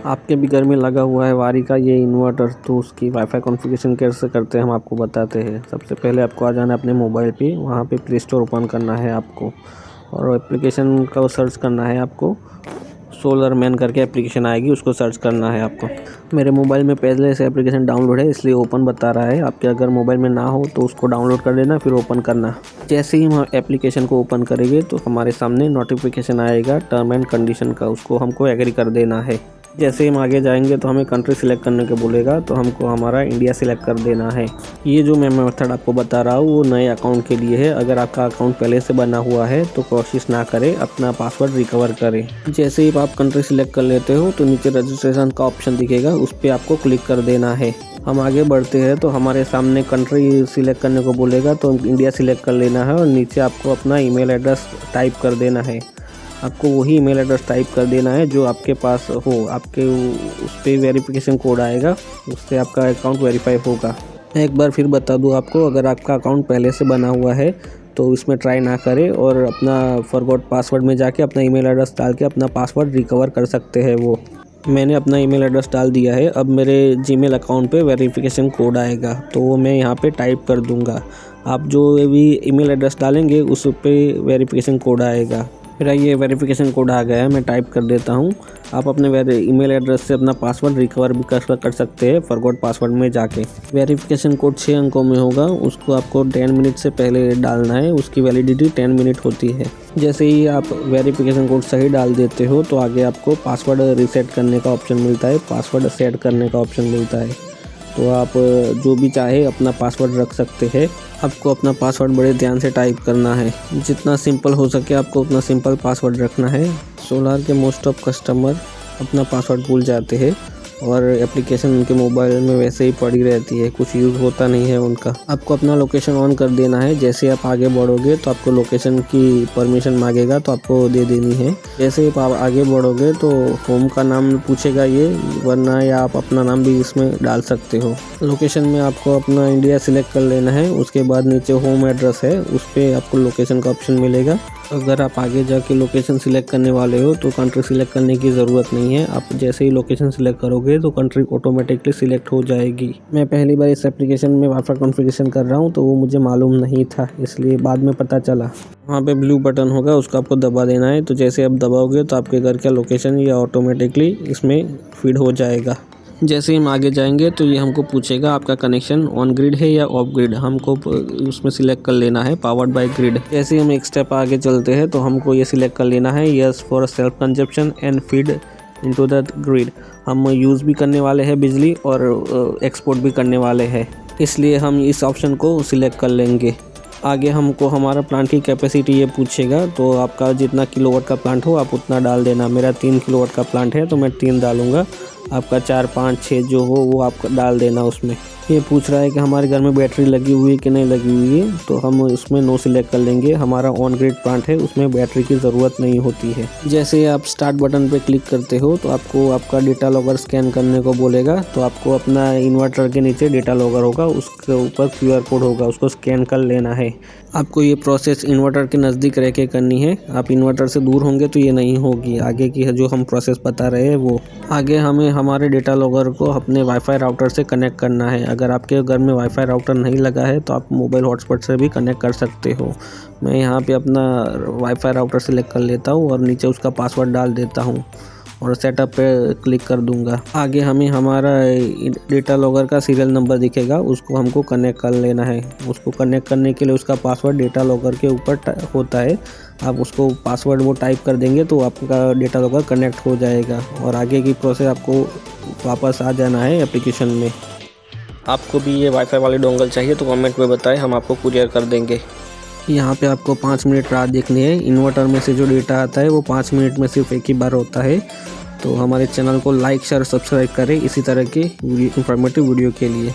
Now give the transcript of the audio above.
आपके भी घर में लगा हुआ है वारी का ये इन्वर्टर, तो उसकी वाईफाई कॉन्फ़िगरेशन कैसे करते हैं हम आपको बताते हैं। सबसे पहले आपको आ जाना है अपने मोबाइल पे, वहाँ पे प्ले स्टोर ओपन करना है आपको और एप्लीकेशन का सर्च करना है आपको। सोलर मैन करके एप्लीकेशन आएगी, उसको सर्च करना है आपको। मेरे मोबाइल में पहले से एप्लीकेशन डाउनलोड है इसलिए ओपन बता रहा है। आपके अगर मोबाइल में ना हो तो उसको डाउनलोड कर लेना फिर ओपन करना। जैसे ही हम एप्लीकेशन को ओपन करेंगे तो हमारे सामने नोटिफिकेशन आएगा टर्म एंड कंडीशन का, उसको हमको एग्री कर देना है। जैसे ही हम आगे जाएंगे तो हमें कंट्री सिलेक्ट करने को बोलेगा, तो हमको हमारा इंडिया सिलेक्ट कर देना है। ये जो मैं मेथड आपको बता रहा हूँ वो नए अकाउंट के लिए है। अगर आपका अकाउंट पहले से बना हुआ है तो कोशिश ना करें, अपना पासवर्ड रिकवर करें। जैसे ही आप कंट्री सिलेक्ट कर लेते हो तो नीचे रजिस्ट्रेशन का ऑप्शन दिखेगा, उस पर आपको क्लिक कर देना है। हम आगे बढ़ते हैं तो हमारे सामने कंट्री सिलेक्ट करने को बोलेगा, तो इंडिया सिलेक्ट कर लेना है और नीचे आपको अपना ईमेल एड्रेस टाइप कर देना है। आपको वही ईमेल एड्रेस टाइप कर देना है जो आपके पास हो। आपके उस पर वेरिफिकेशन कोड आएगा, उससे आपका अकाउंट वेरीफाई होगा। मैं एक बार फिर बता दूं आपको, अगर आपका अकाउंट पहले से बना हुआ है तो इसमें ट्राई ना करें और अपना फॉरगॉट पासवर्ड में जाके अपना ईमेल एड्रेस डाल के अपना पासवर्ड रिकवर कर सकते हैं। वो मैंने अपना ईमेल एड्रेस डाल दिया है। अब मेरे जीमेल अकाउंट पे वेरिफिकेशन कोड आएगा तो वो मैं यहाँ पे टाइप कर दूँगा। आप जो भी ईमेल एड्रेस डालेंगे उस पर वेरिफिकेशन कोड आएगा। मेरा ये वेरिफिकेशन कोड आ गया है, मैं टाइप कर देता हूँ। आप अपने ईमेल एड्रेस से अपना पासवर्ड रिकवर भी कर सकते हैं फॉरगॉट पासवर्ड में जाके। वेरिफिकेशन कोड 6 अंकों में होगा, उसको आपको 10 मिनट से पहले डालना है। उसकी वैलिडिटी 10 मिनट होती है। जैसे ही आप वेरिफिकेशन कोड सही डाल देते हो तो आगे आपको पासवर्ड रीसेट करने का ऑप्शन मिलता है, पासवर्ड सेट करने का ऑप्शन मिलता है। तो आप जो भी चाहे अपना पासवर्ड रख सकते हैं। आपको अपना पासवर्ड बड़े ध्यान से टाइप करना है, जितना सिंपल हो सके आपको उतना सिंपल पासवर्ड रखना है। सोलार के मोस्ट ऑफ कस्टमर अपना पासवर्ड भूल जाते हैं और एप्लीकेशन उनके मोबाइल में वैसे ही पड़ी रहती है, कुछ यूज़ होता नहीं है उनका। आपको अपना लोकेशन ऑन कर देना है। जैसे आप आगे बढ़ोगे तो आपको लोकेशन की परमिशन मांगेगा, तो आपको दे देनी है। जैसे ही आप आगे बढ़ोगे तो होम का नाम पूछेगा ये, वरना या आप अपना नाम भी इसमें डाल सकते हो। लोकेशन में आपको अपना इंडिया सिलेक्ट कर लेना है। उसके बाद नीचे होम एड्रेस है, उस पर आपको लोकेशन का ऑप्शन मिलेगा। अगर आप आगे जाके लोकेशन सिलेक्ट करने वाले हो तो कंट्री सिलेक्ट करने की ज़रूरत नहीं है। आप जैसे ही लोकेशन सिलेक्ट करोगे तो कंट्री ऑटोमेटिकली सिलेक्ट हो जाएगी। मैं पहली बार इस एप्लीकेशन में वाईफाई कॉन्फ़िगरेशन कर रहा हूँ तो वो मुझे मालूम नहीं था, इसलिए बाद में पता चला। वहाँ पे ब्लू बटन होगा, उसको आपको दबा देना है। तो जैसे आप दबाओगे तो आपके घर का लोकेशन ये ऑटोमेटिकली इसमें फीड हो जाएगा। जैसे हम आगे जाएंगे तो ये हमको पूछेगा आपका कनेक्शन ऑन ग्रिड है या ऑफ ग्रिड। हमको उसमें सिलेक्ट कर लेना है पावर्ड बाय ग्रिड। जैसे हम एक स्टेप आगे चलते हैं तो हमको ये सिलेक्ट कर लेना है yes for self consumption and feed into the grid. हम यूज़ भी करने वाले हैं बिजली और एक्सपोर्ट भी करने वाले हैं, इसलिए हम इस ऑप्शन को सिलेक्ट कर लेंगे। आगे हमको हमारा प्लांट की कैपेसिटी ये पूछेगा, तो आपका जितना किलोवाट का प्लांट हो आप उतना डाल देना। मेरा 3 किलोवाट का प्लांट है तो मैं 3 डालूँगा। आपका 4, 5, 6 जो हो वो आप डाल देना उसमें। ये पूछ रहा है कि हमारे घर में बैटरी लगी हुई है कि नहीं लगी हुई है, तो हम उसमें नो सिलेक्ट कर लेंगे। हमारा ऑन ग्रिड प्लांट है, उसमें बैटरी की ज़रूरत नहीं होती है। जैसे आप स्टार्ट बटन पे क्लिक करते हो तो आपको आपका डेटा लॉगर स्कैन करने को बोलेगा। तो आपको अपना इन्वर्टर के नीचे डेटा लॉगर होगा, उसके ऊपर QR कोड होगा, उसको स्कैन कर लेना है। आपको ये प्रोसेस इन्वर्टर के नज़दीक रह के करनी है। आप इन्वर्टर से दूर होंगे तो ये नहीं होगी। आगे की जो हम प्रोसेस बता रहे हैं वो आगे हमें हमारे डेटा लॉगर को अपने वाईफाई राउटर से कनेक्ट करना है। अगर आपके घर में वाईफाई राउटर नहीं लगा है तो आप मोबाइल हॉटस्पॉट से भी कनेक्ट कर सकते हो। मैं यहाँ पे अपना वाईफाई राउटर सिलेक्ट कर लेता हूँ और नीचे उसका पासवर्ड डाल देता हूँ और सेटअप पे क्लिक कर दूंगा। आगे हमें हमारा डेटा लॉगर का सीरियल नंबर दिखेगा, उसको हमको कनेक्ट कर लेना है। उसको कनेक्ट करने के लिए उसका पासवर्ड डेटा लॉगर के ऊपर होता है। आप उसको पासवर्ड वो टाइप कर देंगे तो आपका डेटा लॉगर कनेक्ट हो जाएगा और आगे की प्रोसेस आपको वापस आ जाना है एप्लीकेशन में। आपको भी ये वाईफाई वाली डोंगल चाहिए तो कमेंट में बताएं, हम आपको कुरियर कर देंगे। यहाँ पे आपको 5 मिनट राह देखनी है। इन्वर्टर में से जो डेटा आता है वो 5 मिनट में सिर्फ एक ही बार होता है। तो हमारे चैनल को लाइक, शेयर, सब्सक्राइब करें इसी तरह के इंफॉर्मेटिव वीडियो के लिए।